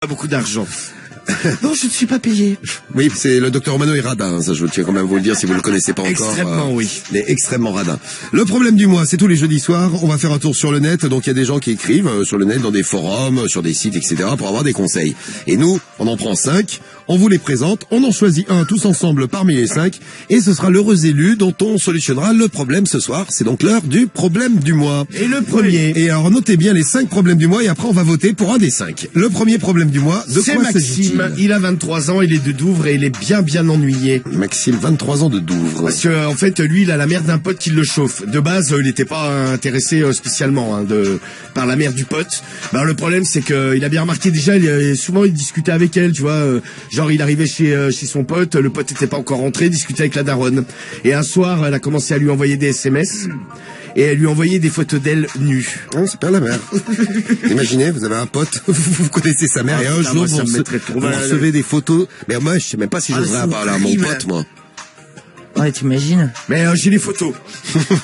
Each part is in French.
Pas beaucoup d'argent. Non, je ne suis pas payé. Oui, c'est le docteur Romano est radin, hein, ça je tiens quand même à vous le dire si vous le connaissez pas encore. Extrêmement, oui. Il est extrêmement radin. Le problème du mois, c'est tous les jeudis soirs, on va faire un tour sur le net, donc il y a des gens qui écrivent sur le net, dans des forums, sur des sites, etc. pour avoir des conseils. Et nous, on en prend 5, on vous les présente, on en choisit un tous ensemble parmi les 5, et ce sera l'heureux élu dont on solutionnera le problème ce soir. C'est donc l'heure du problème du mois. Et le premier. Et alors notez bien les 5 problèmes du mois et après on va voter pour un des 5. Le premier problème du mois, de c'est quoi Maxime, s'agit-il? il a 23 ans, il est de Douvres et il est bien ennuyé. Maxime, 23 ans de Douvres. Parce que en fait, lui, il a la mère d'un pote qui le chauffe. De base, il n'était pas intéressé spécialement par la mère du pote. Ben, le problème, c'est que il a bien remarqué déjà, souvent il discutait avec elle, tu vois. Genre, il arrivait chez son pote, le pote n'était pas encore rentré, discutait avec la daronne. Et un soir, elle a commencé à lui envoyer des SMS. Et elle lui envoyait des photos d'elle nue. Oh, c'est pas la mère. Imaginez, vous avez un pote, vous connaissez sa mère, et un jour, vous recevez des photos. Mais moi, je sais même pas si j'oserais parler à mon pote, moi. Ouais, t'imagines. Mais j'ai les photos.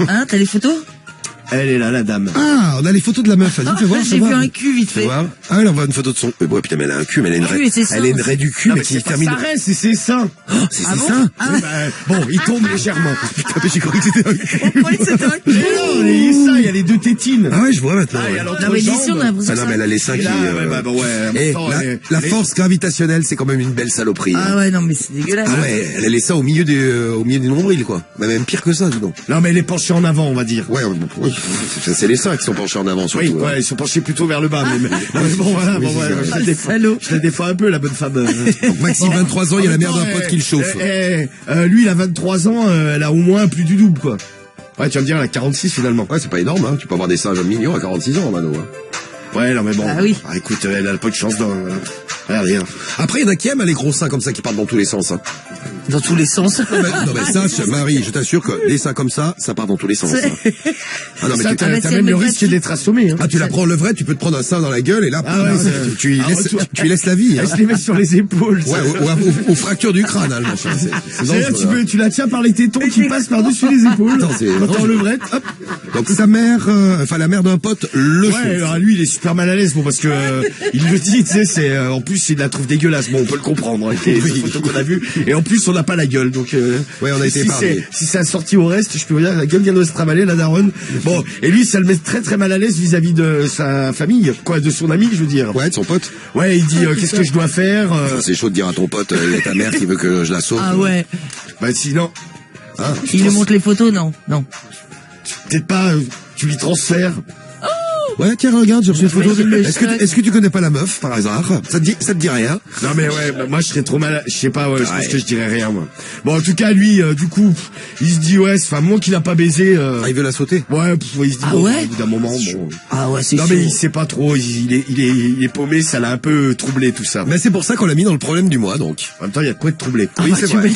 Hein, t'as les photos? Elle est là, la dame. Ah, on a les photos de la meuf. Vas-y, fais voir. J'ai vu un cul vite fait. Ah, elle envoie une photo de son. Mais bon, putain, mais elle a un cul, mais elle a une raie. Elle a une raie du cul, mais qui termine. C'est ses seins. C'est ses seins. Bon, il tombe légèrement. Putain, mais j'ai cru que c'était un cul. Non, les seins, il y a les deux tétines. Ah ouais, je vois maintenant. Non, mais d'ici, on a l'impression Ah non, mais elle a les seins qui. Et la force gravitationnelle, c'est quand même une belle saloperie. Ah ouais, non, mais c'est dégueulasse. Ah ouais, elle a les seins au milieu du nombril, quoi. Bah, même pire que ça, dis donc. Non, mais elle est penchée en avant, on va dire. Ouais, oui. C'est les seins qui sont penchés en avant, surtout. Oui, ouais, ils sont penchés plutôt vers le bas. Mais bon, voilà, je la défends un peu, la bonne femme. Donc, Maxime, 23 ans, il y a la mère d'un pote qui le chauffe. Lui, il a 23 ans, elle a au moins plus du double, quoi. Ouais, tu vas me dire, elle a 46 finalement. Ouais, c'est pas énorme, hein. Tu peux avoir des singes mignons à 46 ans, Mano. Hein. Ouais, non, mais bon. Ah oui. Écoute, elle a pas de chance dans. Regardez. Après, il y en a qui aiment les gros seins comme ça qui partent dans tous les sens. Hein. Dans tous les sens. Non, mais ça, Marie, je t'assure que des seins comme ça part dans tous les sens. Hein. Ah non, mais t'as même le risque d'être assommé. Hein. Ah, tu la prends le vrai, tu peux te prendre un sein dans la gueule et là, tu y laisses la vie. Hein. Elle se les met sur les épaules. Ouais, aux fractures du crâne, hein, le machin. C'est tu la tiens par les tétons qui passent par-dessus les épaules. Quand t'es en levrette, hop. Donc sa mère, la mère d'un pote, le chauffe. Ouais, alors lui, il est super mal à l'aise, bon, parce que il le dit, tu sais, c'est en plus il la trouve dégueulasse. Bon, on peut le comprendre avec les photos qu'on a vues. Et en plus, on n'a pas la gueule, donc. Ouais, on a été épargnés. Si c'est sorti au reste, je peux vous dire, la gueule vient de se travailler, la daronne. Bon, et lui, ça le met très mal à l'aise vis-à-vis de sa famille, quoi, de son ami, je veux dire. Ouais, de son pote. Ouais, il dit, qu'est-ce que je dois faire C'est chaud de dire à ton pote, il y a ta mère qui veut que je la sauve. Ah ouais. Bah sinon. Hein, il lui montre les photos, non. Peut-être pas, tu lui transfères. Ouais, tiens, regarde, j'ai reçu une photo. Est-ce que tu connais pas la meuf, par hasard? Ça te dit rien? Non, mais ouais, moi, je serais trop mal, je sais pas, je pense que je dirais rien, moi. Bon, en tout cas, lui, du coup, il se dit, ouais, c'est enfin, moi qu'il a pas baisé, il veut la sauter? Ouais, il se dit, au bout d'un moment, bon. Ah ouais, c'est chaud. Non, mais il sait pas trop, il est paumé, ça l'a un peu troublé, tout ça. Mais c'est pour ça qu'on l'a mis dans le problème du mois, donc. En même temps, il y a de quoi être troublé. Oui, c'est vrai.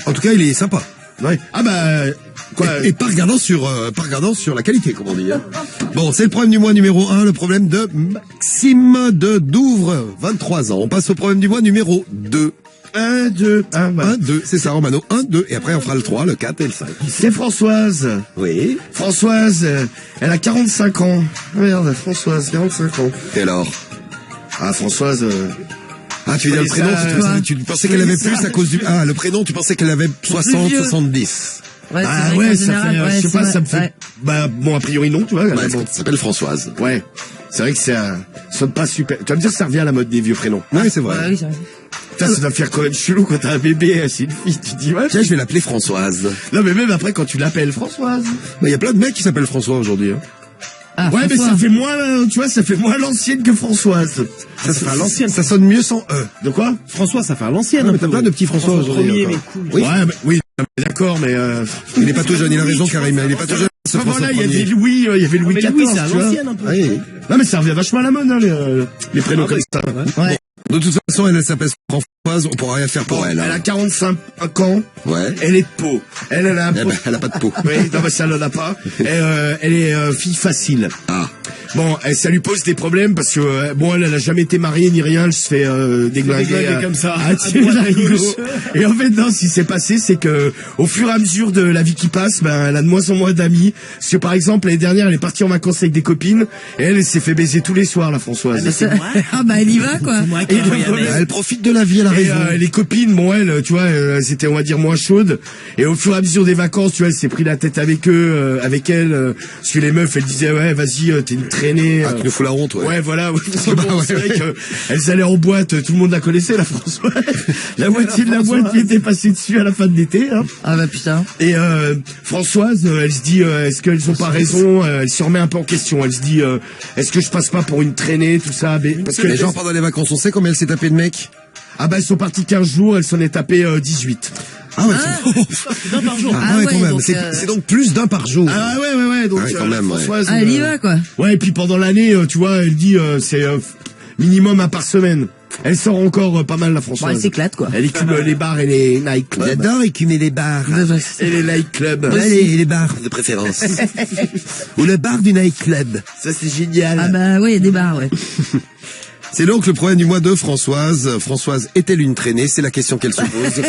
En tout cas, il est sympa. Ouais. Ah bah, quoi. Et pas regardant sur la qualité, comme on dit. Hein. Bon, c'est le problème du mois numéro 1, le problème de Maxime de Douvres, 23 ans. On passe au problème du mois numéro 2. 1, 2, 1, 2, c'est ça, Romano. 1, 2, et après on fera le 3, le 4 et le 5. C'est Françoise. Oui. Françoise, elle a 45 ans. Merde, Françoise, 45 ans. Et alors? Ah, Françoise, Ah, tu veux dire le prénom, tu pensais qu'elle avait plus à cause du... Ah, le prénom, tu pensais qu'elle avait 60, 70. Ouais, ah ouais, ça fait, je sais pas, ça me fait... Bah, bon, a priori non, tu vois. Ouais, ça s'appelle Françoise. Ouais. C'est vrai que ça sonne pas super. Tu vas me dire, ça revient à la mode des vieux prénoms. Ouais, c'est vrai. Ouais, oui, c'est vrai. Putain, ça doit faire quand même chelou quand t'as un bébé, c'est une fille, tu dis, ouais. Tiens, je vais l'appeler Françoise. Non, mais même après, quand tu l'appelles Françoise. Il y a plein de mecs qui s'appellent François aujourd'hui, hein. Ah, ouais, François. mais ça fait moins, tu vois, ça fait moins l'ancienne que Françoise. Ça fait à l'ancienne. Ça sonne mieux sans E. De quoi? François, ça fait à l'ancienne. Ouais, mais t'as plein de petits François aujourd'hui. Oui. Ouais, mais, oui, d'accord, mais il est pas tout jeune, il a raison, Karim. Il est pas tout jeune. Ce François, il y avait Louis, il y avait Louis XIV. Louis, c'est à l'ancienne un peu. Oui. Non, mais ça revient vachement à la mode, hein, les prénoms comme ça. Ouais. De toute façon, elle s'appelle Françoise, on pourra rien faire pour elle. Elle a 45 ans. Ouais. Elle est de peau. Elle a un pot. Elle a pas de peau. Oui, non, mais ça, elle en a pas. Elle est fille facile. Ah. Bon, ça lui pose des problèmes parce que bon, elle a jamais été mariée ni rien, elle se fait déglinguer comme ça. à tirer l'arigot. Et en fait, non, ce qui s'est passé, c'est que au fur et à mesure de la vie qui passe, ben, elle a de moins en moins d'amis. Parce que par exemple, l'année dernière, elle est partie en vacances avec des copines et elle s'est fait baiser tous les soirs, la Françoise. Ah bah elle y va quoi. Elle profite de la vie, elle a Et raison. les copines, bon, elles, tu vois, elles étaient, on va dire, moins chaudes. Et au fur et à mesure des vacances, tu vois, elle s'est pris la tête avec eux, avec elles. Parce que les meufs, elles disaient, ouais, vas-y, t'es une traînée. Ah, tu nous fous la honte, ouais. Ouais, voilà. Ouais, parce que bon, Ouais, c'est ouais. vrai qu'elles allaient en boîte, tout le monde la connaissait, la Françoise. La moitié de la boîte qui était passée dessus à la fin de l'été. Hein. Ah bah putain. Et Françoise, elle se dit, est-ce qu'elles ont pas raison? Elle se remet un peu en question. Elle se dit, est-ce que je passe pas pour une traînée, tout ça? Parce que Les gens pendant les vacances, on sait combien elle s'est tapé de mecs? ah bah elles sont parties 15 jours, elle s'en est tapé 18. Ah ouais, D'un par jour. ah ouais, ouais, quand même. donc, C'est donc plus d'un par jour. Ah ouais, donc Ouais, quand même, ouais. Françoise, Ah elle y va quoi. ouais, et puis pendant l'année, tu vois, elle dit c'est minimum un par semaine. Elle sort encore pas mal la Bon, Françoise. elle s'éclate quoi. Elle écume les bars et les nightclubs. J'adore écumer les bars. Et les nightclubs. Ouais, les bars de préférence. Ou le bar du nightclub. Ça c'est génial. Ah bah ouais, il y a des bars ouais. C'est donc le problème du mois de Françoise. Françoise est-elle une traînée? C'est la question qu'elle se pose.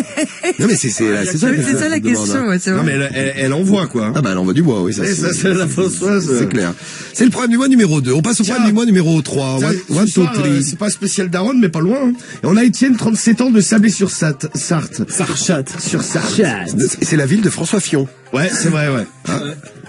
Non mais c'est ça. C'est ça la question, ouais, c'est Non vrai. mais elle envoie quoi. Ah bah elle envoie du bois, oui, ça Et ça c'est la Françoise. c'est clair. C'est le problème du mois numéro 2. On passe au Tiens. problème du mois numéro 3. Tiens, One, ce two, soir, three. c'est pas spécial Daronne, mais pas loin. Hein. Et on a Étienne, 37 ans, de Sablé-sur-Sarthe. Sarchat. Sur Sarthe. C'est la ville de François Fillon. Ouais, c'est vrai, ouais.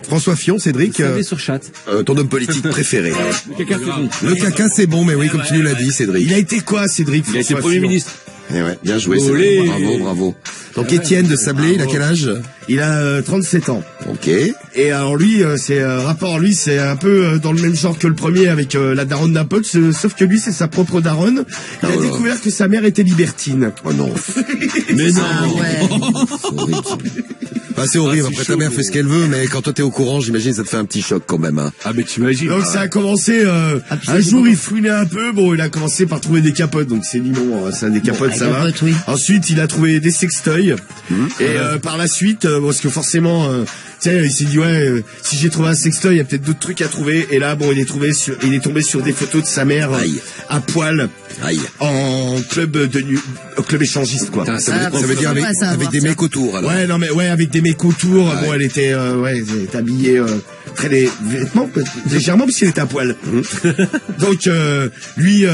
François Fillon, Cédric, sur chat. ton homme politique préféré. Caca, c'est bon. Le caca, c'est bon, mais oui, comme tu nous l'as dit, Cédric. Il a été quoi, Cédric? Il a été François Premier Fillon ministre. Eh ouais, bien joué, Olé. Cédric. Bravo, bravo. Donc Étienne de Sablé, il a quel âge? Il a 37 ans. Ok. Et alors lui, c'est rapport, lui, c'est un peu dans le même genre que le premier avec la daronne d'un pote, sauf que lui, c'est sa propre daronne. Il a Oh là. découvert que sa mère était libertine. Oh non. Mais non. Ah ouais. Bah, c'est horrible. Ah, c'est Après, chaud, ta mère fait ce qu'elle veut, mais quand toi t'es au courant, j'imagine, ça te fait un petit choc quand même, hein. Ah mais t'imagines. Donc ça a commencé, puis un c'est jour bon. il fouinait un peu, bon il a commencé par trouver des capotes, donc c'est dit bon, ça des capotes Bon, ça des va. capotes, oui. Ensuite il a trouvé des sextoys, et par la suite, parce que forcément, tu sais, il s'est dit ouais, si j'ai trouvé un sextoy, il y a peut-être d'autres trucs à trouver, et là bon il est tombé sur des photos de sa mère Aïe. à poil Aïe. en club au club échangiste quoi. Putain, ça Ah, Ça veut dire avec, pas ça, avec voir des ça. mecs autour, alors. Ouais, non mais ouais, avec des mecs autour. Ah bon, ouais. elle était habillée très les vêtements légèrement parce qu'elle était à poil. Donc lui,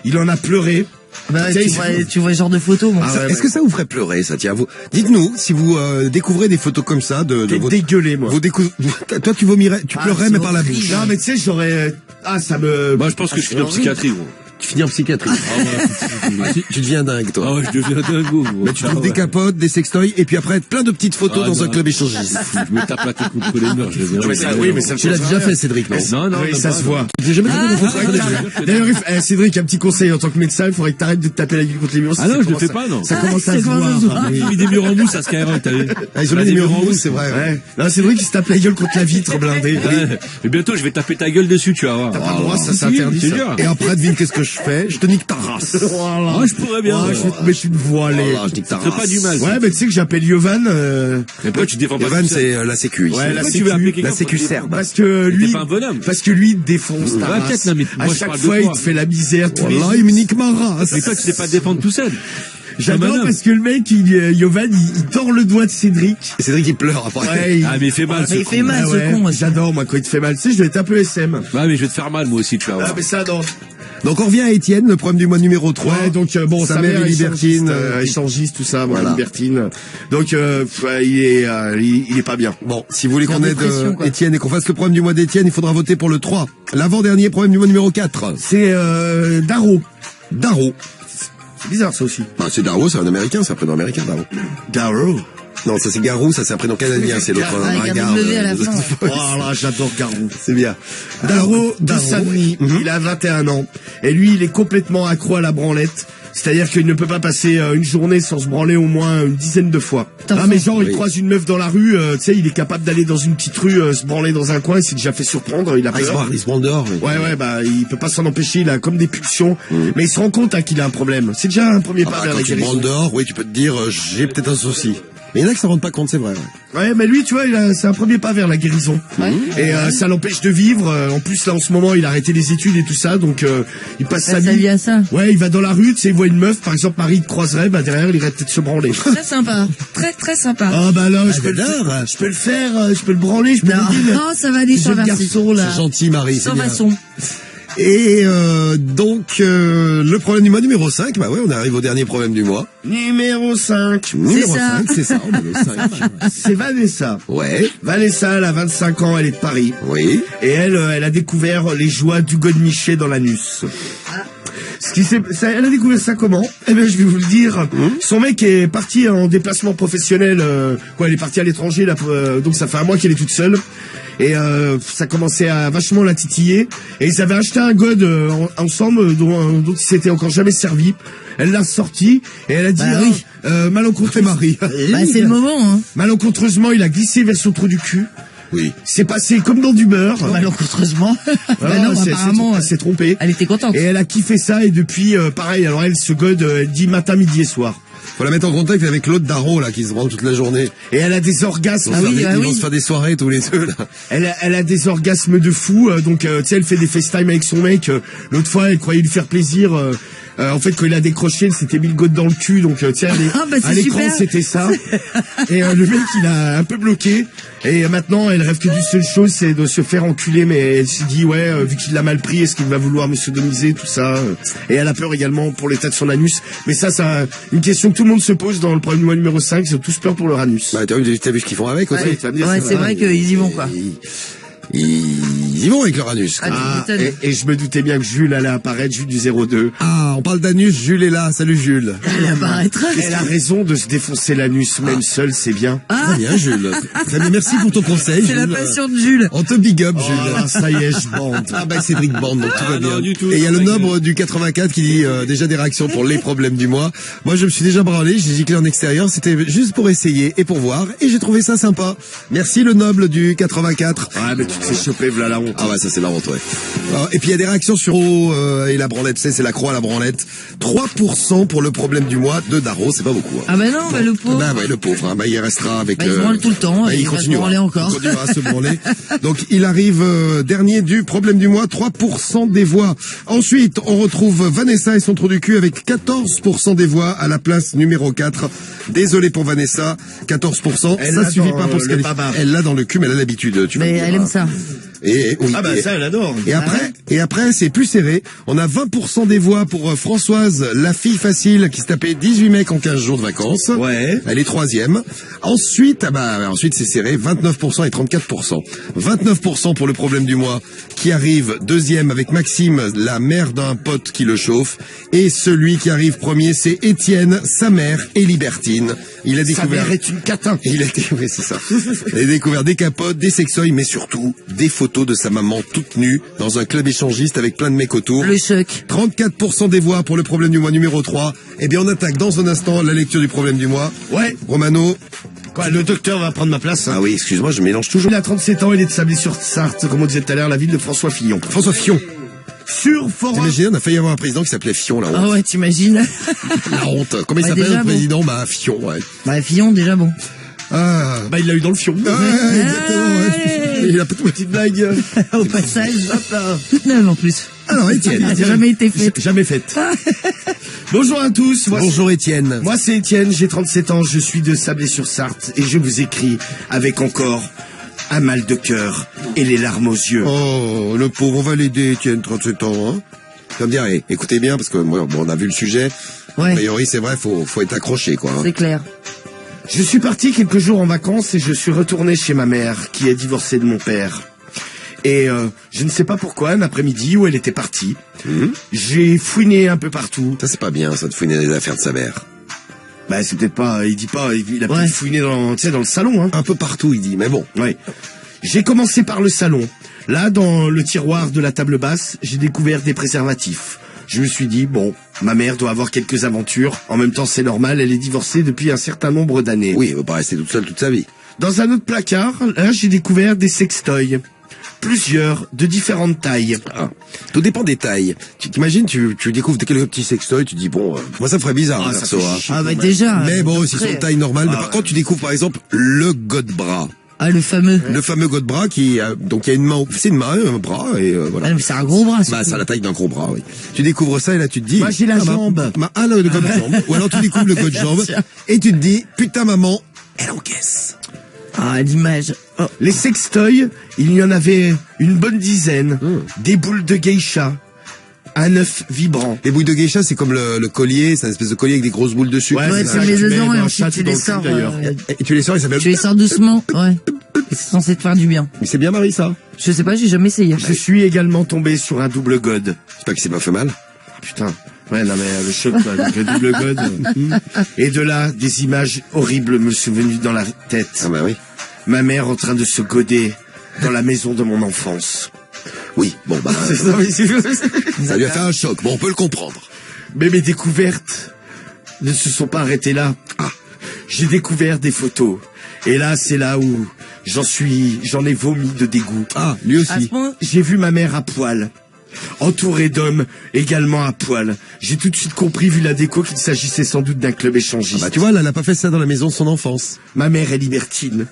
il en a pleuré. Bah, Tu sais, tu vois ce genre de photos, bon. Ah ouais, Est-ce que ça vous ferait pleurer, ça, tiens, vous? Dites-nous, si vous, découvrez des photos comme ça de T'es votre... dégueulé, moi. Toi, tu vomirais, tu pleurais, c'est mais par la horrible. bouche. Non, mais tu sais, j'aurais. Ah, ça me. Moi je pense que je suis en psychiatrie gros. Tu finis en psychiatrie. Tu deviens dingue, toi. Ah ouais, je deviens dingo gros. Mais tu trouves des capotes, des sextoys, et puis après, plein de petites photos Ah, dans un non. club échangiste. Je me tape la tête contre les murs, je deviens. mais ça, oui, mais ça Tu l'as déjà fait, Cédric, non? Non, Oui, non, ça non, se non. voit. J'ai jamais trouvé de photos. D'ailleurs, Cédric, un petit conseil en tant que médecin, il faudrait que t'arrêtes de te taper la gueule contre les murs. Ah non, Ça je le commence fais à- pas, non. Ça commence à ça se commence à se voir. voir. J'ai mis des murs en mousse à Skyrock, t'as vu? Ah, ils ont mis des murs en mousse, c'est vrai. Ouais. Non, Cédric, il se tape la gueule contre la vitre blindée. Ouais. Mais bientôt, je vais taper ta gueule dessus, tu vas voir. T'as pas le droit, ça Si, c'est interdit. c'est ça. dur. Et après, devine qu'est-ce que je fais? Je te nique ta race. Voilà. Ah, je pourrais bien. Ouais, je vais te mettre une voilée. Voilà, je nique ta Ça ferait race. pas du mal. Ouais, mais tu sais que j'appelle Yovan, Mais pourquoi tu te défends pas Evan, tout seul? c'est la sécu. ici. Ouais, la Pourquoi sécu, tu veux appeler la quelqu'un sécu pour te serbe. parce que t'es lui, pas un bonhomme. parce que lui il défonce ta Ouais, race. peut-être, non, mais À moi, je chaque parle de fois, il toi. te fait la misère tous les Voilà, jours. il me nique ma race. Mais toi, tu sais pas te défendre tout seul. J'adore Comme un parce que le mec, Yovan, il tord le doigt de Cédric. Et Cédric, il pleure après. Ouais, Ah, mais il fait mal, Mais ce il fait con. mal, Ah ce ouais, con aussi. j'adore, moi, quand il te fait mal. Tu sais, je dois être un peu SM. Ouais, mais je vais te faire mal, moi aussi, tu vas Ah, voir. mais ça, non. Donc on revient à Étienne, le problème du mois numéro 3. Ouais, donc bon, sa mère est libertine. échangiste, tout ça, Voilà. libertine. Donc il est pas bien. Bon, si vous voulez qu'on En aide dépression, quoi. Étienne et qu'on fasse le problème du mois d'Étienne, il faudra voter pour le 3. L'avant-dernier problème du mois numéro 4. C'est Darro. Darro. C'est bizarre ça aussi. Bah, c'est Darro, c'est un américain, c'est un prénom américain, Darro. Darro. Non, ça c'est Garou, ça c'est un prénom canadien, c'est l'autre. Ah, avec un ringard, W à la fin. Voilà, j'adore Garou. C'est bien. Darro de Darro. Saint-Denis, il a 21 ans. Et lui, il est complètement accro à la branlette. C'est-à-dire qu'il ne peut pas passer une journée sans se branler au moins une dizaine de fois. Putain, Ah mais genre, il oui. croise une meuf dans la rue, tu sais, il est capable d'aller dans une petite rue, se branler dans un coin, il s'est déjà fait surprendre, il a Ah, peur. il se branle dehors. mais- Ouais, bah, il peut pas s'en empêcher, il a comme des pulsions. Mais il se rend compte qu'il a un problème. C'est déjà un premier Ah, pas bah, vers quand la tu te guérison. branles dehors, oui, tu peux te dire, j'ai peut-être un souci. Mais il y en a qui s'en rendent pas compte, c'est vrai. Ouais. Ouais, mais lui, tu vois, c'est un premier pas vers la guérison. Et ça l'empêche de vivre. En plus, là, en ce moment, il a arrêté les études et tout ça, donc il passe sa vie. à ça. Ouais, il va dans la rue, tu sais, il voit une meuf, par exemple, Marie te croiserait, bah derrière, il irait peut-être se branler. Très sympa. Très sympa. Ah bah là, je peux le branler, je peux Non, le dire. ça va aller, Jeune merci. garçon, là. C'est gentil, Marie, c'est Sans bien. façon. Et donc, le problème du mois numéro 5, bah ouais, on arrive au dernier problème du mois. Numéro 5. Numéro ça. 5, c'est ça, on est le 5. C'est Vanessa. Ouais, Vanessa, elle a 25 ans, elle est de Paris. oui. Et elle a découvert les joies du godemiché dans l'anus. Elle a découvert ça comment? Eh bien, je vais vous le dire. Son mec est parti en déplacement professionnel. Elle est partie à l'étranger, là, donc ça fait un mois qu'elle est toute seule. Et ça commençait à vachement la titiller. Et ils avaient acheté un god ensemble dont ils s'étaient encore jamais servi. Elle l'a sorti et elle a dit Bah oui. malencontreusement, Marie. Bah, c'est le moment, hein. Malencontreusement, il a glissé vers son trou du cul. Oui. C'est passé comme dans du beurre. Malencontreusement. Voilà, Bah non, apparemment, elle s'est trompée. elle était contente. Et elle a kiffé ça et depuis, pareil, alors elle se gode, elle dit matin, midi et soir. Faut la mettre en contact avec l'autre Darro, là, qui se branle toute la journée. Et elle a des orgasmes. Ils vont se faire des soirées tous les deux, là. Elle a des orgasmes de fou, donc tu sais, elle fait des FaceTime avec son mec. L'autre fois, elle croyait lui faire plaisir. En fait, quand il a décroché, elle s'était mis le god dans le cul, donc tu sais, Ah, bah, c'est à l'écran, super. c'était ça. Et le mec, il a un peu bloqué. Et maintenant, elle rêve que d'une seule chose, c'est de se faire enculer. Mais elle se dit, ouais, vu qu'il l'a mal pris, est-ce qu'il va vouloir me sodomiser, tout ça. Et elle a peur également pour l'état de son anus. Mais ça, c'est une question que tout le monde se pose dans le problème du mois numéro 5. Ils ont tous peur pour leur anus. Bah, t'as vu ce qu'ils font avec aussi? Ouais, tu vas me dire, Ouais, c'est vrai qu'ils y vont, quoi. Ils y vont avec leur anus. quoi. Ah, tu m'étonnes. et je me doutais bien que Jules allait apparaître, Jules du 02. Ah, on parle d'anus, Jules est là. Salut, Jules. Elle apparaîtra. Elle a raison de se défoncer l'anus, même seule, c'est bien. Très bien, Jules. Très bien, merci pour ton conseil, C'est la Jules. passion de Jules. On te big up, Jules. Ah, ça y est, je bande. Ah bah Cédric Bande, donc tout va bien. non, du tout, et il y a non, le mec. noble du 84 qui dit déjà des réactions pour les problèmes du mois. Moi je me suis déjà branlé, j'ai giclé en extérieur, c'était juste pour essayer et pour voir, et j'ai trouvé ça sympa. Merci le noble du 84. Ouais, mais tu te fais choper, voilà la honte. Ah ouais, ça c'est la honte, ouais. Alors, et puis il y a des réactions sur et la branlette, c'est la croix à la branlette. 3% pour le problème du mois de Darro, c'est pas beaucoup. Hein. Ah bah non, bah le pauvre. Bah ouais, le pauvre, hein, bah il restera avec. Bah, il se branle tout le temps, bah, et il va se branler encore. Il continuera à se branler. Donc il arrive dernier du problème du mois, 3% des voix. Ensuite, on retrouve Vanessa et son trou du cul avec 14% des voix à la place numéro 4. Désolé pour Vanessa, 14%. Elle ça l'a suffit dans pas pour se le qualifier. baba. Elle l'a dans le cul, mais elle a l'habitude. Tu vas Mais me dire, elle aime hein. ça. Et oui. Ah bah ça, elle adore. Et après, c'est plus serré. On a 20% des voix pour Françoise, la fille facile, qui se tapait 18 mecs en 15 jours de vacances. Ouais. Elle est troisième. Ensuite, ensuite c'est serré, 29% et 34%. 29% pour le problème du mois, qui arrive deuxième avec Maxime, la mère d'un pote qui le chauffe. Et celui qui arrive premier, c'est Étienne, sa mère et libertine. Il a Sa découvert... mère est une catin. Il a oui, c'est ça. Il a découvert des capotes, des sextoys, mais surtout des photos de sa maman toute nue dans un club échangiste avec plein de mecs autour. Le choc. 34% des voix pour le problème du mois numéro 3. Eh bien, on attaque dans un instant la lecture du problème du mois. Ouais. Romano. Quoi, le docteur va prendre ma place. Hein. Ah oui, excuse-moi, je mélange toujours. Il a 37 ans, il est de Sablé-sur-Sarthe, comme on disait tout à l'heure, la ville de François Fillon. François Fillon. Sur forum. T'imagines, on a failli avoir un président qui s'appelait Fillon, la honte. Ah ouais, t'imagines. La honte. Comment il Bah, s'appelle déjà, le président? Bah, Fillon, ouais. Bah, Fillon, déjà bon. Ah. Bah, il l'a eu dans le fion. Ouais, exactement, ouais. Allez. Il a pas tout Petite blague. Au passage. Toute neuve en plus. Alors, Étienne. Ça n'a jamais été fait. Jamais faite. Bonjour à tous. Bonjour, Étienne. Moi, c'est Étienne, j'ai 37 ans, je suis de Sablé-sur-Sarthe et je vous écris avec encore un mal de cœur et les larmes aux yeux. Oh, le pauvre, on va l'aider, Étienne, 37 ans, hein. Comme dire, écoutez bien, parce que moi, bon, on a vu le sujet. Ouais. A priori, c'est vrai, faut être accroché, quoi. Hein. C'est clair. Je suis parti quelques jours en vacances et je suis retourné chez ma mère qui est divorcée de mon père. Et je ne sais pas pourquoi, un après-midi où elle était partie, j'ai fouiné un peu partout. Ça, c'est pas bien, ça, de fouiner les affaires de sa mère. Bah, c'est peut-être pas, il dit pas, il a Ouais. peut-être fouiné dans, tu sais, dans le salon, hein. Un peu partout, il dit, mais bon. Ouais. J'ai commencé par le salon. Là, dans le tiroir de la table basse, j'ai découvert des préservatifs. Je me suis dit, bon, ma mère doit avoir quelques aventures. En même temps, c'est normal, elle est divorcée depuis un certain nombre d'années. Oui, elle va pas rester toute seule toute sa vie. Dans un autre placard, là, j'ai découvert des sextoys. plusieurs, de différentes tailles. Ah. Tout dépend des tailles. Tu t'imagines, tu découvres quelques petits sextoys, tu dis bon, moi ça me ferait bizarre, ça perso, fait hein. chier. Ah bah déjà. Mais bon, s'ils sont de après. taille normale. Mais par contre, tu découvres par exemple le god-bras. Ah, le fameux. Le fameux god-bras qui, donc il y a une main, c'est une main, un bras, et voilà. Ah, mais c'est un gros bras, Bah, surtout. ça a la taille d'un gros bras, oui. Tu découvres ça et là tu te dis. Moi, j'ai la bah, jambe. le god-jambe. Ou alors tu découvres le god-jambe et tu te dis, putain maman, elle encaisse. Ah, l'image. Oh. Les sextoys, il y en avait une bonne dizaine. Des boules de geisha, un œuf vibrant. Les boules de geisha, c'est comme le collier, c'est une espèce de collier avec des grosses boules de sucre. Ouais, Ouais, c'est tu ça, mets tu mets dedans dans et le ensuite chat tu ou dans les le cul, sors. d'ailleurs. Et tu les sors, et ça fait. Tu les sors doucement, ouais. Et c'est censé te faire du bien. Mais c'est bien Marie ça. Je sais pas, j'ai jamais essayé. Je suis également tombé sur un double god. J'espère que c'est pas fait mal. Putain. Ouais, non mais le choc, quoi, avec le double god. Et de là, des images horribles me sont venues dans la tête. Ah bah oui. Ma mère en train de se goder dans la maison de mon enfance. Oui, bon bah, Non, mais c'est- ça lui a fait un choc. Bon, on peut le comprendre. Mais mes découvertes ne se sont pas arrêtées là. Ah, j'ai découvert des photos. Et là, c'est là où j'en ai vomi de dégoût. Ah, lui À ce aussi. point, J'ai vu ma mère à poil, entourée d'hommes également à poil. J'ai tout de suite compris, vu la déco, qu'il s'agissait sans doute d'un club échangiste. Bah tu vois, là, elle a pas fait ça dans la maison de son enfance. Ma mère est libertine.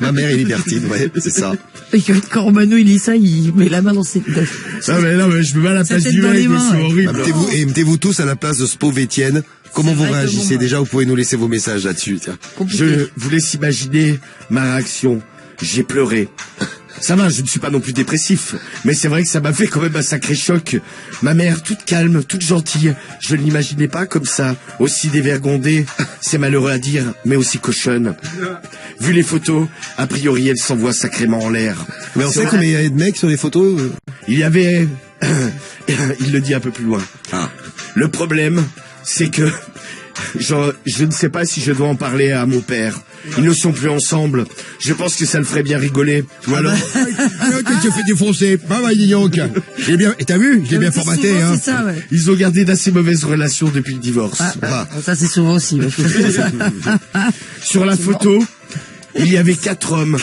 Ma mère est libertine, ouais, c'est ça. et quand Mano il lit ça, il met la main dans ses têtes. Non mais je me mets à la Sa place tête du dans mec, les mais mains, c'est ouais. horrible. Mettez-vous tous à la place de ce pauvre Étienne. Comment C'est vous vrai que réagissez bon, déjà? Vous pouvez nous laisser vos messages là-dessus, tiens. Compliqué. Je vous laisse imaginer ma réaction. J'ai pleuré. Ça va, je ne suis pas non plus dépressif, mais c'est vrai que ça m'a fait quand même un sacré choc. Ma mère, toute calme, toute gentille, je ne l'imaginais pas comme ça, aussi dévergondée, c'est malheureux à dire, mais aussi cochonne. Vu les photos, a priori, elle s'envoie sacrément en l'air. Mais on sait combien il y a de mecs sur les photos? Il y avait... il le dit un peu plus loin. Ah. Le problème, c'est que je ne sais pas si je dois en parler à mon père. Ils ne sont plus ensemble. Je pense que ça le ferait bien rigoler. Ou alors... Tu fais défoncer. Bah, dis donc. J'ai bien, et t'as vu? J'ai bien C'est formaté, souvent, hein. C'est ça, ouais. Ils ont gardé d'assez mauvaises relations depuis le divorce. Ça c'est souvent aussi. Ouais. Sur la photo, il y avait 4 hommes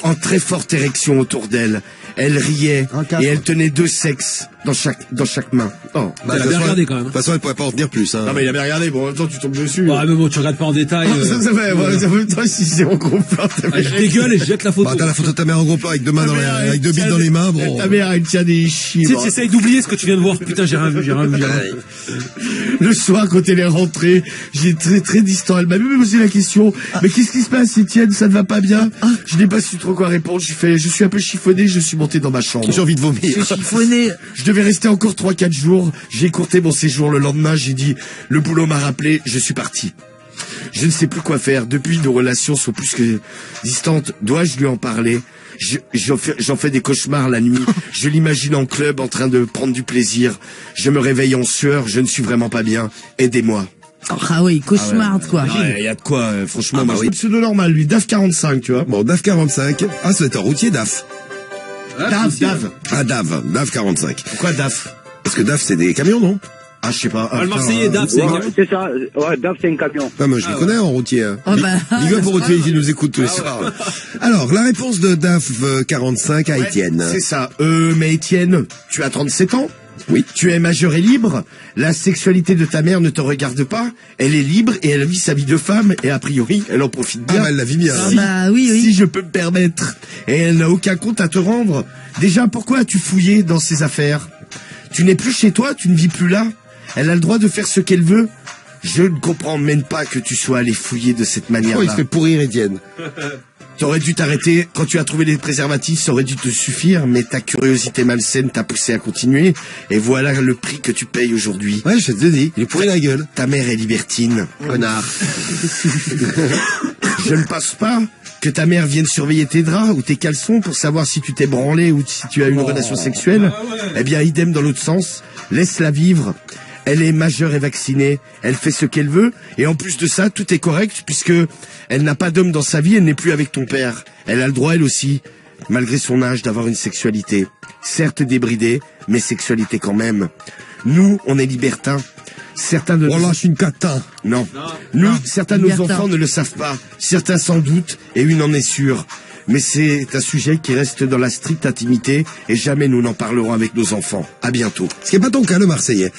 en très forte érection autour d'elle. Elle riait et elle tenait 2 sexes dans chaque main. Oh. Elle a bien regardé, quand même. De toute façon, elle pourrait pas en tenir plus, hein. Non mais il a bien regardé, bon en même temps tu tombes dessus. Ouais, mais bon, tu regardes pas en détail. Ça fait, en même temps si c'est en gros plan, t'as Je dégueule et je jette la photo. Bah, t'as la photo de ta mère en gros plan avec deux mains avec deux bites dans les mains, bon. Ta mère elle tient des chiens. Tu sais, t'essayes d'oublier ce que tu viens de voir. Putain, j'ai rien vu, j'ai rien vu. Le soir, quand elle est rentrée, j'étais très distant. Elle m'a même posé la question, mais qu'est-ce qui se passe, Étienne? Ça ne va pas bien? Je n'ai pas su trop quoi répondre. Je suis un peu chiffonné, je suis monté dans ma chambre. J'ai envie de vomir. Chiffonné. Je devais rester encore 3-4 jours. J'ai écourté mon séjour le lendemain. J'ai dit, le boulot m'a rappelé, je suis parti. Je ne sais plus quoi faire. Depuis, nos relations sont plus que distantes. Dois-je lui en parler? J'en fais des cauchemars la nuit. Je l'imagine en club en train de prendre du plaisir. Je me réveille en sueur. Je ne suis vraiment pas bien. Aidez-moi. Ah oui, cauchemarde quoi. Il y a de quoi, franchement. Ah bah moi, oui. c'est le pseudo normal, lui. DAF 45, tu vois. Bon, DAF 45. Ah, ça doit être un routier DAF. DAF. Ah, DAF 45. Pourquoi DAF? Parce que DAF, c'est des camions, non? Ah, je sais pas. Ah, le Marseillais, DAF, c'est Ouais, c'est ça. Ouais, DAF, c'est un camion. Ah, moi, je les connais en routier. Hein. Oh, bah. Big up aux routiers qui nous écoutent tous les soirs. Alors, la réponse de DAF 45 à Étienne. C'est ça. Mais Étienne, tu as 37 ans? Oui. Tu es majeur et libre. La sexualité de ta mère ne te regarde pas. Elle est libre et elle vit sa vie de femme et a priori, elle en profite Ah, bien. bah, elle la vit bien. Ah bah oui, oui. Si je peux me permettre. Et elle n'a aucun compte à te rendre. Déjà, pourquoi as-tu fouillé dans ses affaires? Tu n'es plus chez toi, tu ne vis plus là. Elle a le droit de faire ce qu'elle veut. Je ne comprends même pas que tu sois allé fouiller de cette Oh, il manière-là. se fait pourrir, Étienne. T'aurais dû t'arrêter quand tu as trouvé les préservatifs, ça aurait dû te suffire, mais ta curiosité malsaine t'a poussé à continuer, et voilà le prix que tu payes aujourd'hui. Ouais, je te dis. Il est pourri la gueule. Ta mère est libertine. Connard. Je ne pense pas que ta mère vienne surveiller tes draps ou tes caleçons pour savoir si tu t'es branlé ou si tu as une relation sexuelle. Eh bien, idem dans l'autre sens. Laisse-la vivre. Elle est majeure et vaccinée, elle fait ce qu'elle veut, et en plus de ça, tout est correct, puisque elle n'a pas d'homme dans sa vie, elle n'est plus avec ton père. Elle a le droit, elle aussi, malgré son âge, d'avoir une sexualité. Certes débridée, mais sexualité quand même. Nous, on est libertins. Certains de Oh là, je suis une catin. Non. Nous, certains de nos Libertin. enfants ne le savent pas. Certains sans doute, et une en est sûre. mais c'est un sujet qui reste dans la stricte intimité et jamais nous n'en parlerons avec nos enfants. À bientôt. Ce qui est pas ton cas, le Marseillais.